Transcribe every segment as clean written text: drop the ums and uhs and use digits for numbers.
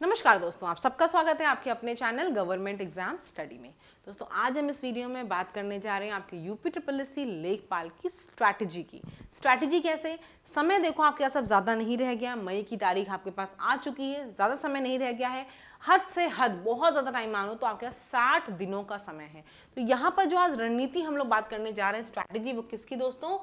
नमस्कार दोस्तों, आप सबका स्वागत है आपके अपने चैनल गवर्नमेंट एग्जाम स्टडी में। दोस्तों आज हम इस वीडियो में बात करने जा रहे हैं आपके यूपी ट्रिपल एस सी लेखपाल की स्ट्रैटेजी की। स्ट्रैटेजी कैसे? समय देखो आपके पास अब ज़्यादा नहीं रह गया, मई की तारीख आपके पास आ चुकी है, ज़्यादा समय नहीं रह गया है। हद से हद बहुत ज़्यादा टाइम मानो तो आपके पास 60 दिनों का समय है। तो यहाँ पर जो आज रणनीति हम लोग बात करने जा रहे हैं स्ट्रैटेजी, वो किसकी दोस्तों?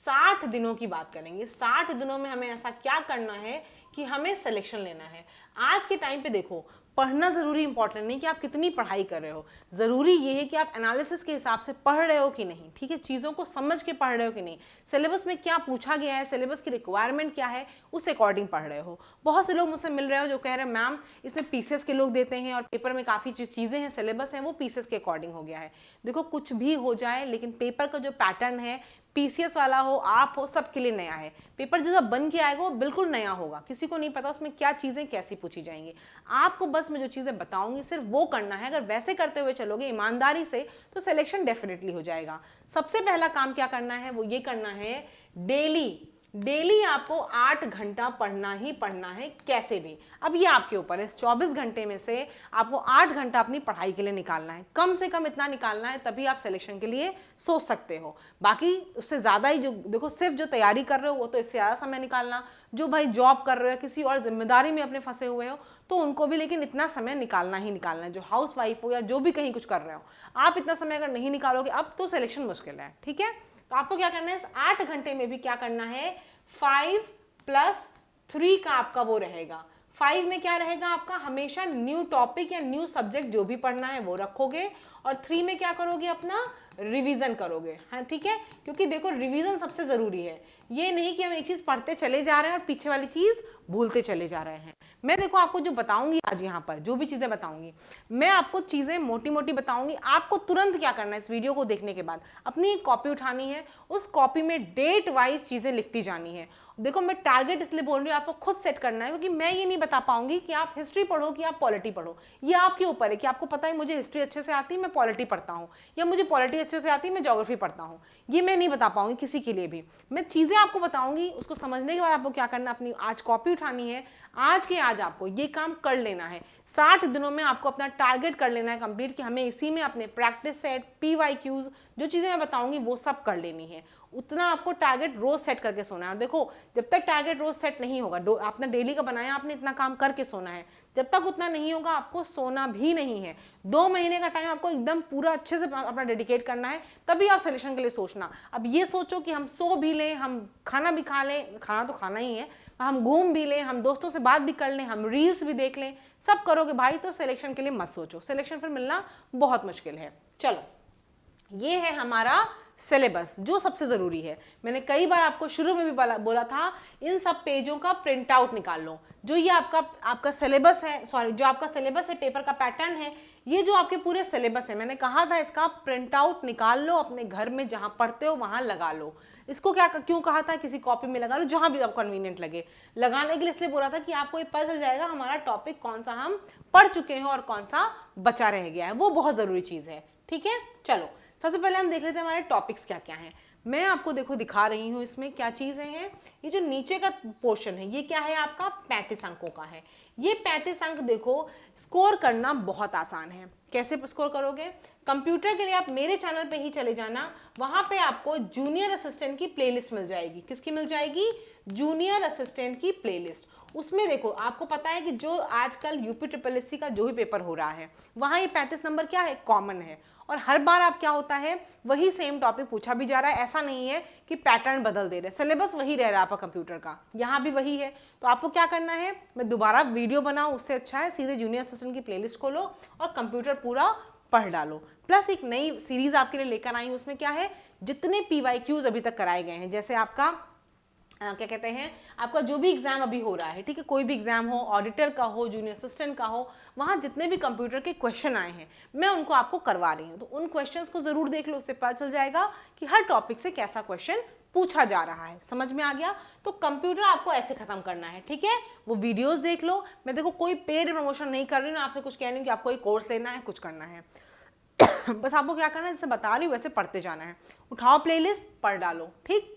60 दिनों की बात करेंगे। 60 दिनों में हमें ऐसा क्या करना है कि हमें सिलेक्शन लेना है। आज के टाइम पे देखो, पढ़ना जरूरी इंपॉर्टेंट नहीं कि आप कितनी पढ़ाई कर रहे हो, जरूरी ये है कि आप एनालिसिस के हिसाब से पढ़ रहे हो कि नहीं। ठीक है, चीज़ों को समझ के पढ़ रहे हो कि नहीं, सिलेबस में क्या पूछा गया है, सिलेबस की रिक्वायरमेंट क्या है, उस अकॉर्डिंग पढ़ रहे हो। बहुत से लोग मुझसे मिल रहे हो जो कह रहे हैं मैम इसमें पीसेस के लोग देते हैं और पेपर में काफ़ी चीज़ें हैं, सिलेबस है वो पीसेस के अकॉर्डिंग हो गया है। देखो कुछ भी हो जाए, लेकिन पेपर का जो पैटर्न है, पीसीएस वाला हो, आप हो, सबके लिए नया है। पेपर जो बन के आएगा वो बिल्कुल नया होगा, किसी को नहीं पता उसमें क्या चीज़ें कैसी पूछी जाएंगी। आपको बस मैं जो चीज़ें बताऊंगी सिर्फ वो करना है। अगर वैसे करते हुए चलोगे ईमानदारी से तो सिलेक्शन डेफिनेटली हो जाएगा। सबसे पहला काम क्या करना है, वो ये करना है, डेली आपको 8 घंटा पढ़ना ही पढ़ना है कैसे भी। अब ये आपके ऊपर है, इस 24 घंटे में से आपको 8 घंटा अपनी पढ़ाई के लिए निकालना है। कम से कम इतना निकालना है, तभी आप सिलेक्शन के लिए सोच सकते हो। बाकी उससे ज़्यादा ही जो देखो, सिर्फ जो तैयारी कर रहे हो वो तो इससे ज़्यादा समय निकालना, जो भाई जॉब कर रहे हो, किसी और जिम्मेदारी में अपने फंसे हुए हो, तो उनको भी लेकिन इतना समय निकालना ही निकालना है। जो हाउस वाइफ हो या जो भी कहीं कुछ कर रहे हो, आप इतना समय अगर नहीं निकालोगे अब तो सिलेक्शन मुश्किल है। ठीक है, तो आपको क्या करना है, इस 8 घंटे में भी क्या करना है, 5+3 का आपका वो रहेगा। 5 में क्या रहेगा आपका, हमेशा न्यू टॉपिक या न्यू सब्जेक्ट जो भी पढ़ना है वो रखोगे, और 3 में क्या करोगे, अपना रिवीजन करोगे। हाँ ठीक है, क्योंकि देखो रिवीजन सबसे जरूरी है। ये नहीं कि हम एक चीज पढ़ते चले जा रहे हैं और पीछे वाली चीज भूलते चले जा रहे हैं। मैं देखो आपको जो बताऊंगी आज, यहाँ पर जो भी चीजें बताऊंगी, मैं आपको चीजें मोटी मोटी बताऊंगी। आपको तुरंत क्या करना है, इस वीडियो को देखने के बाद अपनी एक कॉपी उठानी है, उस कॉपी में डेट वाइज चीजें लिखती जानी है। देखो मैं टारगेट इसलिए बोल रही हूँ, आपको खुद सेट करना है, क्योंकि मैं ये नहीं बता पाऊंगी कि आप हिस्ट्री पढ़ो कि आप पॉलिटी पढ़ो। ये आपके ऊपर है कि आपको पता है मुझे हिस्ट्री अच्छे से आती है मैं पॉलिटी पढ़ता हूँ, या मुझे पॉलिटी अच्छे से आती है मैं ज्योग्राफी पढ़ता हूँ। ये मैं नहीं बता पाऊंगी किसी के लिए भी। मैं चीजें आपको बताऊंगी, उसको समझने के बाद आपको क्या करना, अपनी आज कॉपी उठानी है, आज के आज आपको ये काम कर लेना है। 60 दिनों में आपको अपना टारगेट कर लेना है कंप्लीट, कि हमें इसी में अपने प्रैक्टिस सेट, पीवाईक्यूज, जो चीजें मैं बताऊंगी वो सब कर लेनी है। उतना आपको टारगेट रोज सेट करके सोना है। और देखो जब तक टारगेट रोज सेट नहीं होगा, आपने डेली का बनाया, आपने इतना काम करके सोना है, जब तक उतना नहीं होगा आपको सोना भी नहीं है। 2 महीने का टाइम आपको एकदम पूरा अच्छे से अपना डेडिकेट करना है, तभी आप सिलेक्शन के लिए सोचना। अब ये सोचो कि हम सो भी लें, हम खाना भी खा लें, खाना तो खाना ही है, हम घूम भी लें, हम दोस्तों से बात भी कर लें, हम रील्स भी देख लें, सब करोगे भाई तो सिलेक्शन के लिए मत सोचो, सिलेक्शन फिर मिलना बहुत मुश्किल है। चलो, ये है हमारा सिलेबस जो सबसे जरूरी है। मैंने कई बार आपको शुरू में भी बोला था, इन सब पेजों का प्रिंट आउट निकाल लो। जो ये आपका सिलेबस है, सॉरी जो आपका सिलेबस है, पेपर का पैटर्न है, ये जो आपके पूरे सिलेबस है, मैंने कहा था इसका प्रिंट आउट निकाल लो, अपने घर में जहां पढ़ते हो वहां लगा लो। इसको क्या क्यों कहा था, किसी कॉपी में लगा लो, जहां भी आपको कन्वीनियंट लगे। लगाने के लिए इसलिए बोला था कि आपको ये पता चल जाएगा हमारा टॉपिक कौन सा हम पढ़ चुके हैं और कौन सा बचा रह गया है। वो बहुत जरूरी चीज है। ठीक है, चलो सबसे पहले हम देख लेते हैं हमारे टॉपिक्स क्या क्या हैं। मैं आपको देखो दिखा रही हूं इसमें क्या चीजें हैं। ये जो नीचे का पोर्शन है ये क्या है, आपका 35 अंकों का है। ये 35 अंक देखो स्कोर करना बहुत आसान है। कैसे स्कोर करोगे, कंप्यूटर के लिए आप मेरे चैनल पे ही चले जाना, वहां पे आपको जूनियर असिस्टेंट की प्लेलिस्ट मिल जाएगी। किसकी मिल जाएगी, जूनियर असिस्टेंट की प्लेलिस्ट। उसमें देखो आपको पता है कि जो आजकल यूपी ट्रिपल एस सी का जो भी पेपर हो रहा है, वहां ये 35 नंबर क्या है, कॉमन है। और हर बार आप क्या होता है, वही सेम टॉपिक पूछा भी जा रहा है, ऐसा नहीं है कि पैटर्न बदल दे रहे, सिलेबस वही रह रहा है आपका कंप्यूटर का, यहाँ भी वही है। तो आपको क्या करना है, मैं दोबारा वीडियो बनाऊं उससे अच्छा है सीधे जूनियर असिस्टेंट की प्लेलिस्ट खोलो और कंप्यूटर पूरा पढ़ डालो। प्लस एक नई सीरीज आपके लिए लेकर आई हूं, उसमें क्या है, जितने पीवाईक्यूज अभी तक कराए गए हैं, जैसे आपका क्या कहते हैं, आपका जो भी एग्जाम अभी हो रहा है, ठीक है, कोई भी एग्जाम हो, ऑडिटर का हो, जूनियर असिस्टेंट का हो, वहां जितने भी कंप्यूटर के क्वेश्चन आए हैं मैं उनको आपको करवा रही हूँ। तो उन क्वेश्चंस को जरूर देख लो, उससे पता चल जाएगा कि हर टॉपिक से कैसा क्वेश्चन पूछा जा रहा है। समझ में आ गया? तो कंप्यूटर आपको ऐसे खत्म करना है। ठीक है, वो वीडियोस देख लो। मैं देखो कोई पेड प्रमोशन नहीं कर रही हूँ, आपसे कुछ कह रही हूँ कि आपको एक कोर्स लेना है, कुछ करना है बस आपको क्या करना है, जैसे बता रही हूँ वैसे पढ़ते जाना है। उठाओ प्लेलिस्ट, पढ़ डालो। ठीक,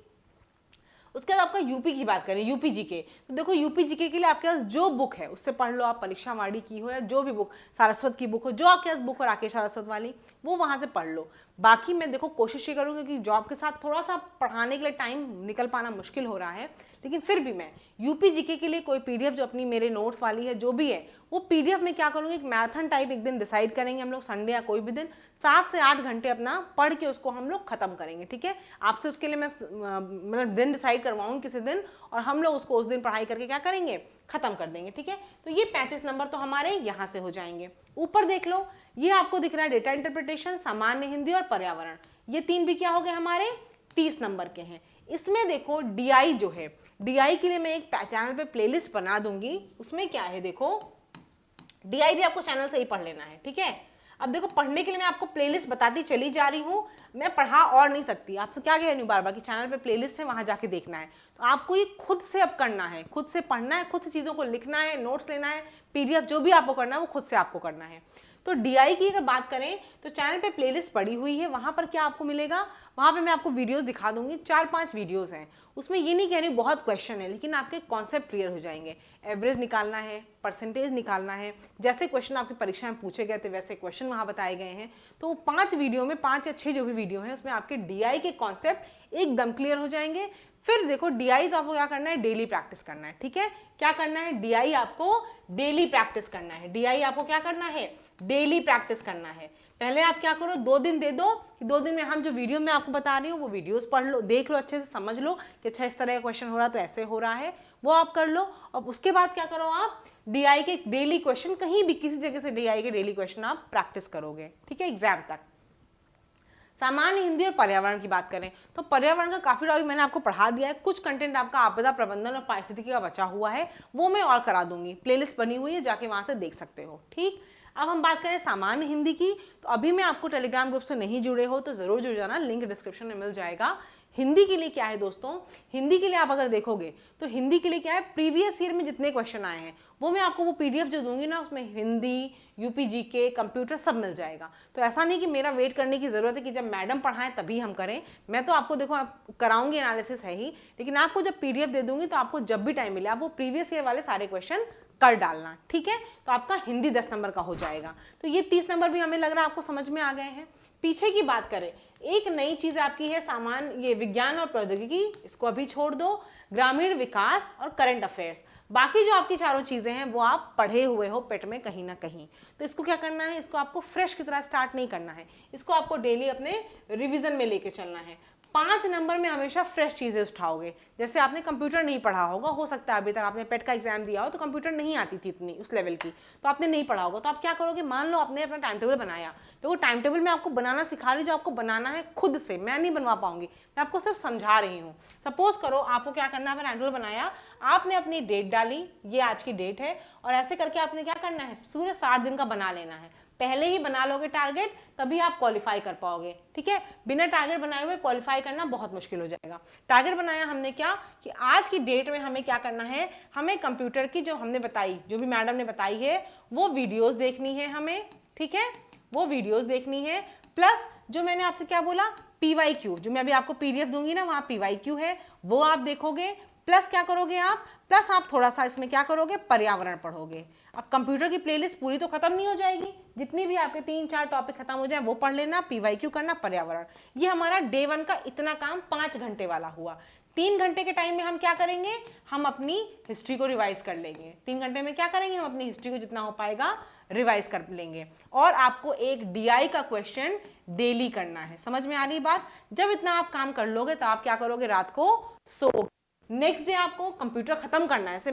उसके बाद आपका यूपी की बात करें, यूपी जीके, तो देखो यूपी जीके के लिए आपके पास जो बुक है उससे पढ़ लो आप, परीक्षा वाणी की हो या जो भी बुक, सारस्वत की बुक हो, जो आपके पास बुक हो राकेश सारस्वत वाली, वो वहां से पढ़ लो। बाकी मैं देखो कोशिश ये करूँगी कि जॉब के साथ थोड़ा सा पढ़ाने के लिए टाइम निकल पाना मुश्किल हो रहा है, लेकिन फिर भी मैं यूपी जीके के लिए कोई पीडीएफ जो अपनी मेरे नोट्स वाली है जो भी है, वो पीडीएफ में क्या करूँगी, एक मैराथन टाइप एक दिन डिसाइड करेंगे हम लोग, संडे या कोई भी दिन 7 से 8 घंटे अपना पढ़ के उसको हम लोग खत्म करेंगे। ठीक है, आपसे उसके लिए मैं मतलब दिन डिसाइड करवाऊंगी किसी दिन, और हम लोग उसको उस दिन पढ़ाई करके क्या करेंगे, खत्म कर देंगे। ठीक है, तो ये 35 नंबर तो हमारे यहाँ से हो जाएंगे। ऊपर देख लो, ये आपको दिख रहा है डेटा इंटरप्रिटेशन, सामान्य हिंदी और पर्यावरण, ये 3 भी क्या हो गए हमारे 30 नंबर के हैं। इसमें देखो डीआई जो है, डीआई के लिए मैं एक चैनल पे प्लेलिस्ट बना दूंगी, उसमें क्या है देखो, डीआई भी आपको चैनल से ही पढ़ लेना है। ठीक है, अब देखो पढ़ने के लिए मैं आपको प्लेलिस्ट बताती चली जा रही हूँ, मैं पढ़ा और नहीं सकती, आपसे क्या कह रही हूँ बार बार कि चैनल पे प्लेलिस्ट है, वहां जाके देखना है। तो आपको ये खुद से अब करना है, खुद से पढ़ना है, खुद से चीज़ों को लिखना है, नोट्स लेना है, पीडीएफ जो भी आपको करना है वो खुद से आपको करना है। तो डीआई की अगर बात करें तो चैनल पे प्लेलिस्ट पड़ी हुई है, वहां पर क्या आपको मिलेगा, वहां पे मैं आपको वीडियोस दिखा दूंगी, 4-5 वीडियोस हैं। उसमें ये नहीं कह रही बहुत क्वेश्चन है, लेकिन आपके कॉन्सेप्ट क्लियर हो जाएंगे। एवरेज निकालना है, परसेंटेज निकालना है, जैसे क्वेश्चन आपकी परीक्षा में पूछे गए थे वैसे क्वेश्चन वहां बताए गए हैं। तो 5 वीडियो में 5 या 6 जो भी वीडियो हैं उसमें आपके डीआई के कॉन्सेप्ट एकदम क्लियर हो जाएंगे। फिर देखो डीआई तो आपको क्या करना है, डेली प्रैक्टिस करना है। ठीक है, क्या करना है, डीआई आपको डेली प्रैक्टिस करना है, डीआई आपको क्या करना है, डेली प्रैक्टिस करना है। पहले आप क्या करो, 2 दिन दे दो कि 2 दिन में हम जो वीडियो में आपको बता रही हूँ वो वीडियोस पढ़ लो, देख लो, अच्छे से समझ लो कि अच्छा इस तरह का क्वेश्चन हो रहा है तो ऐसे हो रहा है, वो आप कर लो। और उसके बाद क्या करो, आप डीआई के डेली क्वेश्चन, कहीं भी किसी जगह से डीआई के डेली क्वेश्चन आप प्रैक्टिस करोगे। ठीक है, एग्जाम तक। सामान्य हिंदी और पर्यावरण की बात करें तो पर्यावरण का काफी टॉपिक मैंने आपको पढ़ा दिया है, कुछ कंटेंट आपका आपदा प्रबंधन और पारिस्थितिकी का बचा हुआ है, वो मैं और करा दूंगी, प्लेलिस्ट बनी हुई है, जाके वहां से देख सकते हो। ठीक, अब हम बात करें सामान्य हिंदी की, तो अभी मैं आपको टेलीग्राम ग्रुप से नहीं जुड़े हो तो जरूर जुड़ जाना, लिंक डिस्क्रिप्शन में मिल जाएगा। हिंदी के लिए क्या है दोस्तों, हिंदी के लिए आप अगर देखोगे तो हिंदी के लिए क्या है, प्रीवियस ईयर में जितने क्वेश्चन आए हैं वो मैं आपको वो पीडीएफ जो दूंगी ना, उसमें हिंदी, यूपी जीके, कंप्यूटर सब मिल जाएगा। तो ऐसा नहीं कि मेरा वेट करने की जरूरत है कि जब मैडम पढ़ाएं तभी हम करें, मैं तो आपको देखो आप कराऊंगी, एनालिसिस है ही, लेकिन आपको जब पीडीएफ दे दूंगी तो आपको जब भी टाइम मिले आप वो प्रीवियस ईयर वाले सारे क्वेश्चन कर डालना। ठीक है, तो आपका हिंदी 10 नंबर का हो जाएगा। तो ये 30 नंबर भी हमें लग रहा है आपको समझ में आ गए हैं। पीछे की बात करें, एक नई चीज आपकी है सामान्य, ये विज्ञान और प्रौद्योगिकी, इसको अभी छोड़ दो, ग्रामीण विकास और करंट अफेयर्स, बाकी जो आपकी चारों चीजें हैं वो आप पढ़े हुए हो पेट में कहीं ना कहीं। तो इसको क्या करना है, इसको आपको फ्रेश की तरह स्टार्ट नहीं करना है, इसको आपको डेली अपने रिवीजन में लेके चलना है। 5 नंबर में हमेशा फ्रेश चीजें उठाओगे, जैसे आपने कंप्यूटर नहीं पढ़ा होगा, हो सकता है अभी तक आपने पेट का एग्जाम दिया हो तो कंप्यूटर नहीं आती थी इतनी उस लेवल की, तो आपने नहीं पढ़ा होगा, तो आप क्या करोगे, मान लो आपने अपना टाइम टेबल बनाया, तो वो टाइम टेबल में आपको बनाना सिखा रही, जो आपको बनाना है खुद से, मैं नहीं बनवा पाऊंगी, मैं आपको सिर्फ समझा रही हूँ। सपोज करो आपको क्या करना है, टाइम टेबल बनाया, आपने अपनी डेट डाली, ये आज की डेट है, और ऐसे करके आपने क्या करना है, पूरे 60 दिन का बना लेना है। पहले ही बना लोगे टारगेट तभी आप क्वालिफाई कर पाओगे। ठीक है, बिना टारगेट बनाए हुए क्वालिफाई करना बहुत मुश्किल हो जाएगा। टारगेट बनाया हमने क्या कि आज की डेट में हमें क्या करना है, हमें कंप्यूटर की जो हमने बताई, जो भी मैडम ने बताई है वो वीडियोस देखनी है हमें। ठीक है, वो वीडियोस देखनी है, प्लस जो मैंने आपसे क्या बोला, पीवाईक्यू, जो मैं अभी आपको पीडीएफ दूंगी ना, वहां पीवाईक्यू है, वो आप देखोगे, प्लस क्या करोगे आप, प्लस आप थोड़ा सा इसमें क्या करोगे, पर्यावरण पढ़ोगे। अब कंप्यूटर की प्लेलिस्ट पूरी तो खत्म नहीं हो जाएगी, जितनी भी आपके 3-4 टॉपिक खत्म हो जाए वो पढ़ लेना, पीवाईक्यू करना, पर्यावरण। ये हमारा डे 1 का इतना काम 5 घंटे वाला हुआ। 3 घंटे के टाइम में हम क्या करेंगे, हम अपनी हिस्ट्री को रिवाइज कर लेंगे। 3 घंटे में क्या करेंगे, हम अपनी हिस्ट्री को जितना हो पाएगा रिवाइज कर लेंगे, और आपको एक डीआई का क्वेश्चन डेली करना है। समझ में आ रही बात, जब इतना आप काम कर लोगे तो आप क्या करोगे, रात को सो, नेक्स्ट डे आपको कंप्यूटर खत्म करना है। ऐसे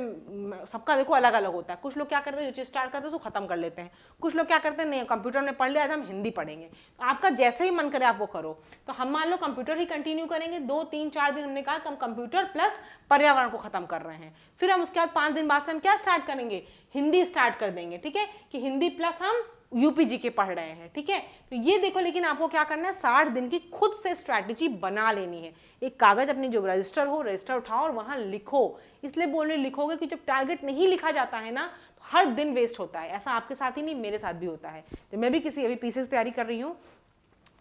सबका देखो अलग अलग होता है, कुछ लोग क्या करते हैं, जो चीज स्टार्ट करते हैं उसको खत्म कर लेते हैं, कुछ लोग क्या करते हैं, नहीं कंप्यूटर ने पढ़ लिया आज हम हिंदी पढ़ेंगे, तो आपका जैसे ही मन करे आप वो करो। तो हम मान लो कंप्यूटर ही कंटिन्यू करेंगे, 2-3-4 दिन हमने कहा कि हम कंप्यूटर प्लस पर्यावरण को खत्म कर रहे हैं, फिर हम उसके बाद 5 दिन बाद से हम क्या स्टार्ट करेंगे, हिंदी स्टार्ट कर देंगे। ठीक है, कि हिंदी प्लस हम यूपीजी के पढ़ रहे हैं। ठीक है, तो ये देखो, लेकिन आपको क्या करना है, 60 दिन की खुद से स्ट्रैटेजी बना लेनी है। एक कागज अपनी जो रजिस्टर हो, रजिस्टर उठाओ और वहां लिखो। इसलिए बोल रहे लिखोगे कि जब टारगेट नहीं लिखा जाता है ना तो हर दिन वेस्ट होता है। ऐसा आपके साथ ही नहीं, मेरे साथ भी होता है। जब मैं भी किसी अभी पीसीएस तैयारी कर रही हूँ,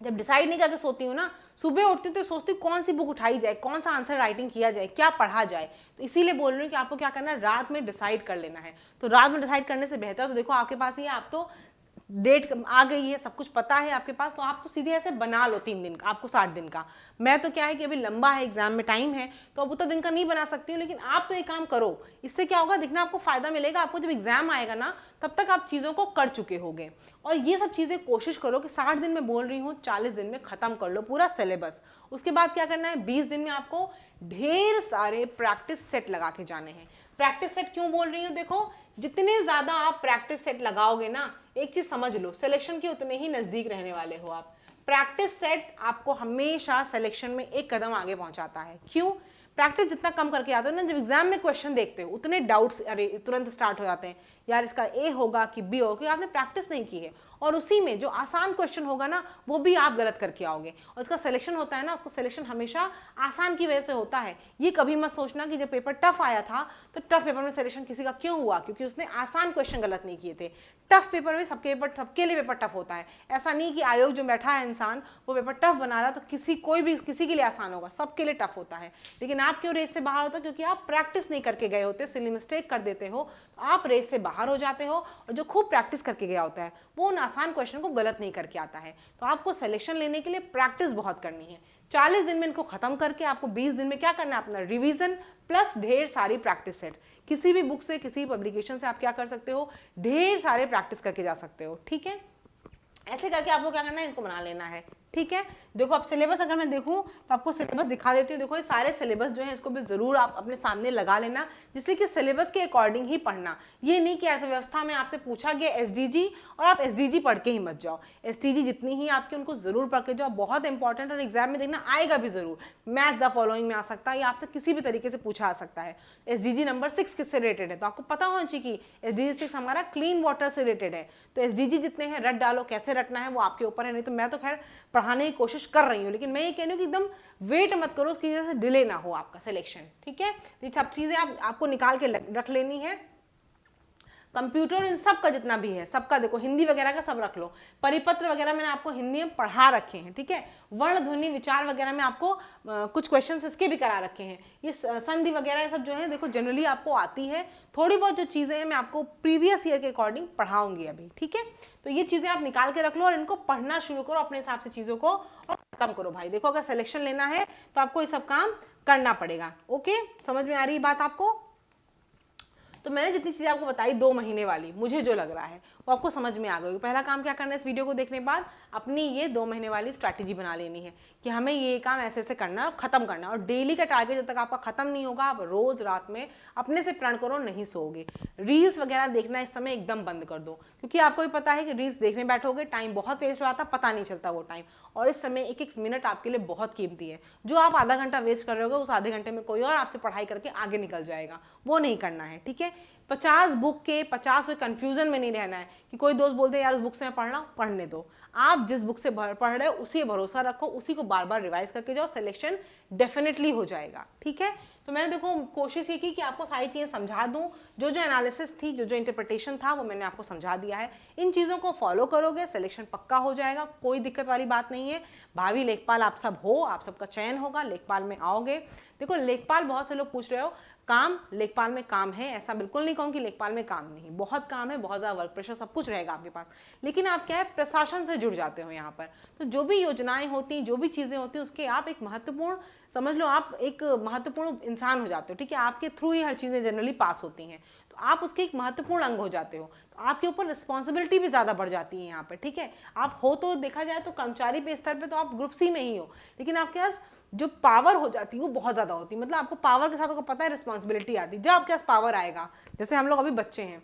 जब डिसाइड नहीं करके सोती हूँ ना, सुबह उठती हूँ तो सोचती हूँ कौन सी बुक उठाई जाए, कौन सा आंसर राइटिंग किया जाए, क्या पढ़ा जाए। तो इसीलिए बोल रही हूँ कि आपको क्या करना है, रात में डिसाइड कर लेना है। तो रात में डिसाइड करने से बेहतर तो देखो आपके पास ही है, आप तो डेट आ गई है, सब कुछ पता है आपके पास, तो आप तो सीधे ऐसे बना लो 3 दिन का, आपको 60 दिन का। मैं तो क्या है कि अभी लंबा है, एग्जाम में टाइम है, तो अब उतना दिन का नहीं बना सकती हूँ, लेकिन आप तो एक काम करो, इससे क्या होगा, देखना आपको फायदा मिलेगा। आपको जब एग्जाम आएगा ना, तब तक आप चीज़ों को कर चुके होंगे। और ये सब चीज़ें कोशिश करो कि 60 दिन में बोल रही हूँ, 40 दिन में खत्म कर लो पूरा सिलेबस। उसके बाद क्या करना है, 20 दिन में आपको ढेर सारे प्रैक्टिस सेट लगा के जाने हैं। प्रैक्टिस सेट क्यों बोल रही हूँ, देखो जितने ज्यादा आप प्रैक्टिस सेट लगाओगे ना, एक चीज समझ लो, सिलेक्शन के उतने ही नजदीक रहने वाले हो आप। प्रैक्टिस सेट आपको हमेशा सिलेक्शन में एक कदम आगे पहुंचाता है। क्यों? प्रैक्टिस जितना कम करके आते हो ना, जब एग्जाम में क्वेश्चन देखते हो उतने डाउट्स अरे तुरंत स्टार्ट हो जाते हैं, यार इसका ए होगा कि बी होगा, क्योंकि आपने प्रैक्टिस नहीं की है। और उसी में जो आसान क्वेश्चन होगा ना, वो भी आप गलत करके आओगे। और इसका सिलेक्शन होता है ना, उसका सिलेक्शन हमेशा आसान की वजह से होता है। ये कभी मत सोचना कि जब पेपर टफ आया था तो टफ पेपर में सिलेक्शन किसी का क्यों हुआ, क्योंकि उसने आसान क्वेश्चन गलत नहीं किए थे। टफ पेपर में सबके लिए पेपर टफ होता है। ऐसा नहीं कि आयोग जो बैठा है इंसान वो पेपर टफ बना रहा तो किसी के लिए आसान होगा, सबके लिए टफ होता है। लेकिन आप क्यों रेस से बाहर होते हो, क्योंकि आप प्रैक्टिस नहीं करके गए होते, सिली मिस्टेक कर देते हो, तो आप रेस से बाहर हो जाते हो। और जो खूब प्रैक्टिस करके गया होता है वो उन आसान क्वेश्चन को गलत नहीं करके आता है। तो आपको सिलेक्शन लेने के लिए प्रैक्टिस बहुत करनी है। 40 दिन में इनको खत्म करके आपको 20 दिन में क्या करना है, अपना रिवीजन प्लस ढेर सारी प्रैक्टिस सेट। किसी भी बुक से, किसी पब्लिकेशन से आप क्या कर सकते हो, ढेर सारे प्रैक्टिस करके जा सकते हो। ठीक है, ऐसे करके आपको क्या करना है, इनको बना लेना है। ठीक है, देखो अब सिलेबस अगर मैं देखूं तो आपको सिलेबस दिखा देती हूँ। देखो ये सारे सिलेबस जो है इसको भी जरूर आप अपने सामने लगा लेना, जिससे कि सिलेबस के अकॉर्डिंग ही पढ़ना। ये नहीं कि अर्थव्यवस्था में आपसे पूछा गया एसडीजी और आप एसडीजी पढ़ के ही मत जाओ। एसडीजी जितनी ही आपकी उनको जरूर पढ़ के जाओ, बहुत इंपॉर्टेंट, और एग्जाम में देखना आएगा भी जरूर। मैच द फॉलोइंग में आ सकता है, या आपसे किसी भी तरीके से पूछा आ सकता है। एसडीजी नंबर 6 किससे रिलेटेड है, तो आपको पता होना चाहिए कि एसडीजी 6 हमारा क्लीन वाटर से रिलेटेड है। तो एसडीजी जितने हैं रट डालो, कैसे रटना है वो आपके ऊपर है। नहीं तो मैं तो खैर पढ़ाने की कोशिश कर रही हूँ, लेकिन मैं ये कह रही हूँ कि एकदम वेट मत करो, उसकी वजह से डिले ना हो आपका सिलेक्शन। ठीक है, ये सब चीजें आपको निकाल के रख लेनी है। कंप्यूटर इन सब का जितना भी है सबका देखो, हिंदी वगैरह का सब रख लो। परिपत्र वगैरह मैंने आपको हिंदी में पढ़ा रखे हैं। ठीक है, वर्ण ध्वनि विचार वगैरह में आपको कुछ क्वेश्चंस इसके भी करा रखे हैं। ये संधि वगैरह ये सब जो है देखो जनरली आपको आती है। थोड़ी बहुत जो चीजें हैं मैं आपको प्रीवियस ईयर के अकॉर्डिंग पढ़ाऊंगी अभी। ठीक है, तो ये चीजें आप निकाल के रख लो और इनको पढ़ना शुरू करो अपने हिसाब से चीजों को, और खत्म करो भाई। देखो अगर सिलेक्शन लेना है तो आपको ये सब काम करना पड़ेगा। ओके, समझ में आ रही बात आपको? तो मैंने जितनी चीज़ें आपको बताई 2 महीने वाली, मुझे जो लग रहा है वो आपको समझ में आ गई। पहला काम क्या करना है, इस वीडियो को देखने के बाद अपनी ये 2 महीने वाली स्ट्रैटेजी बना लेनी है कि हमें ये काम ऐसे ऐसे करना है और खत्म करना है। और डेली का टारगेट जब तक आपका खत्म नहीं होगा, आप रोज रात में अपने से प्रण करो, नहीं सोओगे। रील्स वगैरह देखना इस समय एकदम बंद कर दो, क्योंकि आपको भी पता है कि रील्स देखने बैठोगे टाइम बहुत वेस्ट हो जाता, पता नहीं चलता वो टाइम। और इस समय एक एक मिनट आपके लिए बहुत कीमती है। जो आप आधा घंटा वेस्ट कर रहे होगे उस आधे घंटे में कोई और आपसे पढ़ाई करके आगे निकल जाएगा, वो नहीं करना है। ठीक है, 50 बुक के 50 कंफ्यूजन में नहीं रहना है कि कोई दोस्त बोलते हैं यार उस बुक से मैं पढ़ना, पढ़ने दो। आप जिस बुक से पढ़ रहे हो उसी भरोसा रखो, उसी को बार बार रिवाइज करके जाओ, सिलेक्शन डेफिनेटली हो जाएगा। ठीक है, तो मैंने देखो कोशिश ये की कि आपको सारी चीजें समझा दूं, जो जो एनालिसिस थी, जो जो इंटरप्रिटेशन था वो मैंने आपको समझा दिया है। इन चीजों को फॉलो करोगे सिलेक्शन पक्का हो जाएगा, कोई दिक्कत वाली बात नहीं है। भावी लेखपाल आप सब हो, आप सबका चयन होगा, लेखपाल में आओगे। देखो लेखपाल बहुत से लोग पूछ रहे हो काम, लेखपाल में काम है, ऐसा बिल्कुल नहीं कहूँ कि लेखपाल में काम नहीं, बहुत काम है, बहुत ज़्यादा वर्क प्रेशर सब कुछ रहेगा आपके पास। लेकिन आप क्या है, प्रशासन से जुड़ जाते हो यहाँ पर, तो जो भी योजनाएं होती, जो भी चीज़ें होती हैं उसके आप एक महत्वपूर्ण, समझ लो आप एक महत्वपूर्ण इंसान हो जाते हो। ठीक है, आपके थ्रू ही हर चीज़ें जनरली पास होती हैं, तो आप उसके एक महत्वपूर्ण अंग हो जाते हो, तो आपके ऊपर रिस्पॉन्सिबिलिटी भी ज़्यादा बढ़ जाती है यहाँ पर। ठीक है, आप हो तो देखा जाए तो कर्मचारी पे स्तर पर तो आप ग्रुप सी में ही हो, लेकिन आपके पास जो पावर हो जाती है वो बहुत ज़्यादा होती है। मतलब आपको पावर के साथ आपको पता है रिस्पॉन्सिबिलिटी आती है। जब आपके पास पावर आएगा, जैसे हम लोग अभी बच्चे हैं,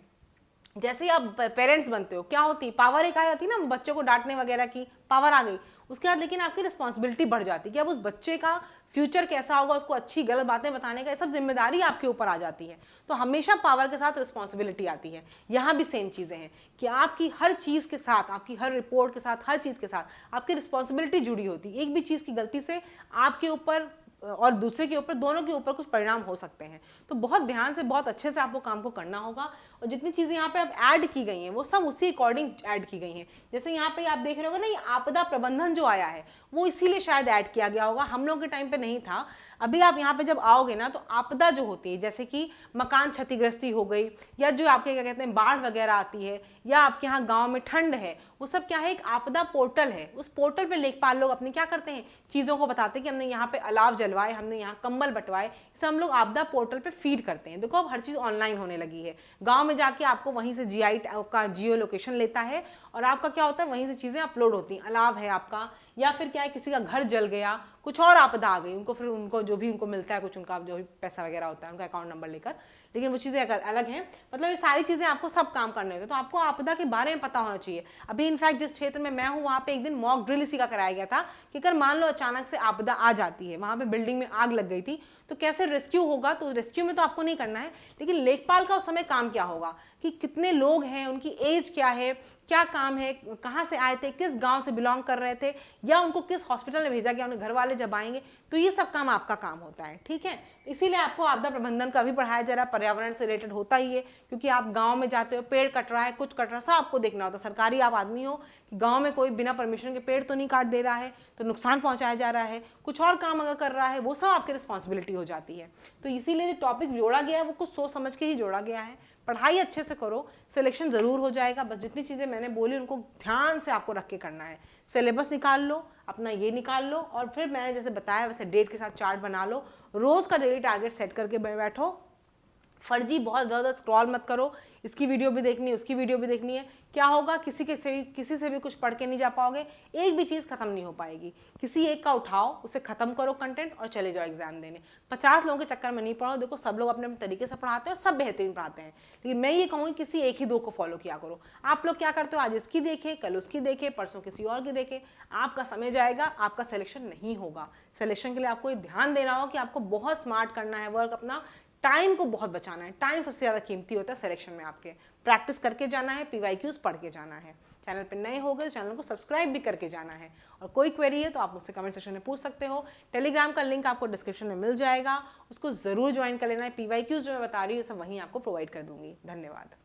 जैसे ही आप पेरेंट्स बनते हो क्या होती है, पावर एक आ जाती है ना, बच्चे को डांटने वगैरह की पावर आ गई, उसके बाद लेकिन आपकी रिस्पॉन्सिबिलिटी बढ़ जाती है कि अब उस बच्चे का फ्यूचर कैसा होगा, उसको अच्छी गलत बातें बताने का, ये सब जिम्मेदारी आपके ऊपर आ जाती है। तो हमेशा पावर के साथ रिस्पॉन्सिबिलिटी आती है। यहाँ भी सेम चीज़ें हैं कि आपकी हर चीज़ के साथ, आपकी हर रिपोर्ट के साथ, हर चीज़ के साथ आपकी रिस्पॉन्सिबिलिटी जुड़ी होती है। एक भी चीज़ की गलती से आपके ऊपर और दूसरे के ऊपर, दोनों के ऊपर कुछ परिणाम हो सकते हैं। तो बहुत ध्यान से, बहुत अच्छे से आपको काम को करना होगा। और जितनी चीज़ें यहाँ पे अब ऐड की गई हैं वो सब उसी अकॉर्डिंग ऐड की गई हैं। जैसे यहाँ पे आप देख रहे होगा ना, ये आपदा प्रबंधन जो आया है वो इसीलिए शायद ऐड किया गया होगा, हम लोग के टाइम पे नहीं था। अभी आप यहाँ पे जब आओगे ना तो आपदा जो होती है, जैसे कि मकान क्षतिग्रस्ती हो गई, या जो आपके क्या कहते हैं बाढ़ वगैरह आती है, या आपके यहाँ गांव में ठंड है, वो सब क्या है, एक आपदा पोर्टल है। उस पोर्टल पे लेखपाल लोग अपने क्या करते हैं, चीज़ों को बताते हैं कि हमने यहाँ पे अलाव जलवाए, हमने यहाँ कंबल बंटवाए, इसे हम लोग आपदा पोर्टल पे फीड करते हैं। देखो अब हर चीज़ ऑनलाइन होने लगी है। गाँव में जाके आपको वहीं से GI का जियो लोकेशन लेता है और आपका क्या होता है, वहीं से चीज़ें अपलोड होती हैं। अलाव है आपका, या फिर क्या है, किसी का घर जल गया, कुछ और आपदा आ गई, उनको फिर उनको जो भी उनको मिलता है, कुछ उनका जो भी पैसा वगैरह होता है उनका अकाउंट नंबर लेकर, लेकिन वो चीज़ें अलग हैं। मतलब ये सारी चीज़ें आपको सब काम करने होते हैं, तो आपको आपदा के बारे में पता होना चाहिए। अभी इनफैक्ट जिस क्षेत्र में मैं हूँ वहाँ पे एक दिन मॉक ड्रिल इसी का कराया गया था कि अगर मान लो अचानक से आपदा आ जाती है, वहाँ पे बिल्डिंग में आग लग गई थी, तो कैसे रेस्क्यू होगा। तो रेस्क्यू में तो आपको नहीं करना है, लेकिन लेखपाल का उस समय काम क्या होगा कि कितने लोग हैं, उनकी एज क्या है, क्या काम है, कहाँ से आए थे, किस गांव से बिलोंग कर रहे थे, या उनको किस हॉस्पिटल में भेजा गया, उनके घर वाले जब आएंगे, तो ये सब काम आपका काम होता है। ठीक है, इसीलिए आपको आपदा प्रबंधन का भी पढ़ाया जा रहा है, पर्यावरण से रिलेटेड होता ही है, क्योंकि आप गांव में जाते हो, पेड़ कट रहा है, कुछ कट रहा है, सब आपको देखना होता है। सरकारी आप आदमी हो, गांव में कोई बिना परमिशन के पेड़ तो नहीं काट दे रहा है, तो नुकसान पहुंचाया जा रहा है, कुछ और काम अगर कर रहा है, वो सब आपकी रिस्पॉन्सिबिलिटी हो जाती है। तो इसीलिए जो टॉपिक जोड़ा गया है वो कुछ सोच समझ के ही जोड़ा गया है। पढ़ाई अच्छे से करो, सिलेक्शन जरूर हो जाएगा। बस जितनी चीज़ें मैंने बोली उनको ध्यान से आपको रख के करना है। सिलेबस निकाल लो, अपना ये निकाल लो, और फिर मैंने जैसे बताया वैसे डेट के साथ चार्ट बना लो, रोज़ का डेली टारगेट सेट करके बैठो। फर्जी बहुत ज़्यादा स्क्रॉल मत करो, इसकी वीडियो भी देखनी है, उसकी वीडियो भी देखनी है। क्या होगा, किसी से भी कुछ पढ़ के नहीं जा पाओगे, एक भी चीज़ खत्म नहीं हो पाएगी। किसी एक का उठाओ, उसे खत्म करो कंटेंट और चले जाओ एग्जाम देने। 50 लोगों के चक्कर में नहीं पढ़ो। देखो सब लोग अपने अपने तरीके से पढ़ाते हैं और सब बेहतरीन पढ़ाते हैं, लेकिन मैं ये कहूँगी किसी एक ही दो को फॉलो किया करो। आप लोग क्या करते हो, आज इसकी देखे, कल उसकी देखे, परसों किसी और की देखे, आपका समय जाएगा, आपका सिलेक्शन नहीं होगा। सिलेक्शन के लिए आपको ये ध्यान देना हो कि आपको बहुत स्मार्ट करना है वर्क, अपना टाइम को बहुत बचाना है। टाइम सबसे ज़्यादा कीमती होता है सिलेक्शन में। आपके प्रैक्टिस करके जाना है, PYQs पढ़ के जाना है। चैनल पे नए हो गए तो चैनल को सब्सक्राइब भी करके जाना है। और कोई क्वेरी है तो आप मुझसे कमेंट सेक्शन में पूछ सकते हो। टेलीग्राम का लिंक आपको डिस्क्रिप्शन में मिल जाएगा, उसको ज़रूर ज्वाइन कर लेना है। PYQs जो मैं बता रही हूँ सब वहीं आपको प्रोवाइड कर दूंगी। धन्यवाद।